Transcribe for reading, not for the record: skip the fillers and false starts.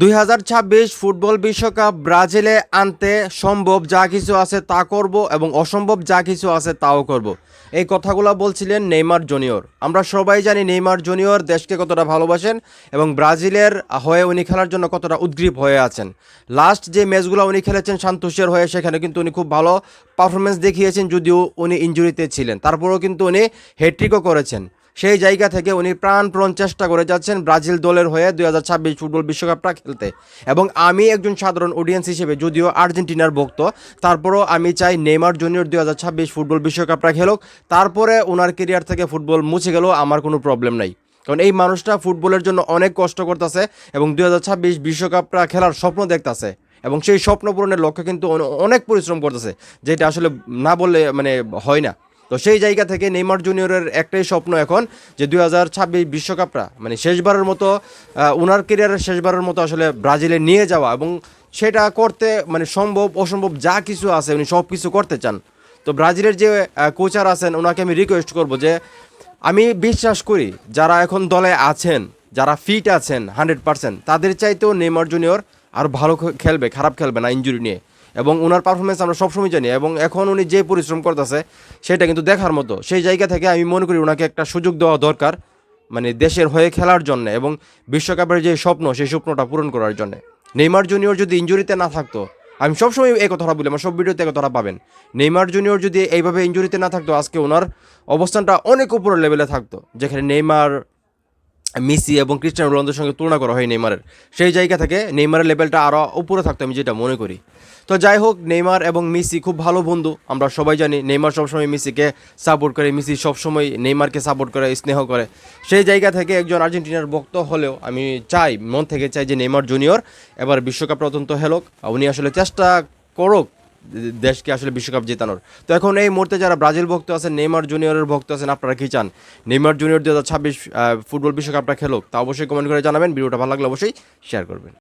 2026 football বিশ্বকাপ ব্রাজিলে আনতে সম্ভব যা কিছু আছে তা করব এবং অসম্ভব যা কিছু আছে তাও করব। এই কথাগুলো বলছিলেন নেইমার জুনিয়র। আমরা সবাই জানি নেইমার জুনিয়র দেশকে কতটা ভালোবাসেন এবং ব্রাজিলের হয়ে উনি খেলার জন্য কতটা উদ্গ্রীব হয়ে আছেন। লাস্ট যে ম্যাচগুলো উনি খেলেছেন সান্তোসের হয়ে, সেখানে কিন্তু উনি খুব ভালো পারফরমেন্স দেখিয়েছেন, যদিও উনি ইনজুরিতে ছিলেন। তারপরেও কিন্তু উনি হ্যাট্রিকও করেছেন। সেই জায়গা থেকে উনি প্রাণপণ চেষ্টা করে যাচ্ছেন ব্রাজিল দলের হয়ে 2026 ফুটবল বিশ্বকাপটা খেলতে। এবং আমি একজন সাধারণ অডিয়েন্স হিসেবে, যদিও আর্জেন্টিনার ভক্ত, তারপরও আমি চাই নেইমার জুনিয়র 2026 ফুটবল বিশ্বকাপটা খেলুক। তারপরে ওনার কেরিয়ার থেকে ফুটবল মুছে গেলেও আমার কোনো প্রবলেম নাই, কারণ এই মানুষটা ফুটবলের জন্য অনেক কষ্ট করতেছে এবং 2026 বিশ্বকাপটা খেলার স্বপ্ন দেখতেছে এবং সেই স্বপ্ন পূরণের লক্ষ্যে কিন্তু অনেক পরিশ্রম করতেছে, যেটা আসলে না বললে হয় না। তো সেই জায়গা থেকে নেইমার জুনিয়রের একটাই স্বপ্ন এখন যে 2026 বিশ্বকাপটা শেষবারের মতো, ওনার কেরিয়ারের শেষবারের মতো আসলে ব্রাজিলে নিয়ে যাওয়া, এবং সেটা করতে সম্ভব অসম্ভব যা কিছু আছে উনি সব কিছু করতে চান। তো ব্রাজিলের যে কোচার আছেন ওনাকে আমি রিকোয়েস্ট করব যে, আমি বিশ্বাস করি যারা এখন দলে আছেন, যারা ফিট আছেন 100%, তাদের চাইতেও নেইমার জুনিয়র আর ভালো খেলবে, খারাপ খেলবে না ইনজুরি নিয়ে। এবং ওনার পারফরমেন্স আমরা সবসময় জানি, এবং এখন উনি যে পরিশ্রম করতেছে সেটা কিন্তু দেখার মতো। সেই জায়গা থেকে আমি মনে করি ওনাকে একটা সুযোগ দেওয়া দরকার, দেশের হয়ে খেলার জন্য এবং বিশ্বকাপের যে স্বপ্ন সেই স্বপ্নটা পূরণ করার জন্য। নেইমার জুনিয়র যদি ইনজুরিতে না থাকতো, আমি সবসময় এই কথাটা বলি, আমার সব ভিডিওতে এই কথাটা পাবেন, নেইমার জুনিয়র যদি এইভাবে ইনজুরিতে না থাকতো, আজকে ওনার অবস্থানটা অনেক উপরের লেভেলে থাকতো, যেখানে নেইমার, মেসি এবং ক্রিস্টিয়ানো রোনালদোর সঙ্গে তুলনা করা হয় নেইমারের। সেই জায়গা থেকে নেইমারের লেভেলটা আরও উপরে থাকতো, আমি যেটা মনে করি। তো যাই হোক, নেইমার এবং মেসি খুব ভালো বন্ধু, আমরা সবাই জানি। নেইমার সবসময় মেসিকে সাপোর্ট করে, মেসি সবসময় নেইমারকে সাপোর্ট করে, স্নেহ করে। সেই জায়গা থেকে একজন আর্জেন্টিনার ভক্ত হলেও আমি চাই, মন থেকে চাই যে নেইমার জুনিয়র এবার বিশ্বকাপ অত্যন্ত হেলুক, উনি আসলে চেষ্টা করুক দেশকে আসলে বিশ্বকাপ জেতানোর। তো এখন এই মুহূর্তে যারা ব্রাজিল ভক্ত আছেন, নেইমার জুনিয়রের ভক্ত আছেন, আপনারা কি চান নেইমার জুনিয়র 2026 ফুটবল বিশ্বকাপটা খেলুক? তা অবশ্যই কমেন্ট করে জানাবেন। ভিডিওটা ভালো লাগলে অবশ্যই শেয়ার করবেন।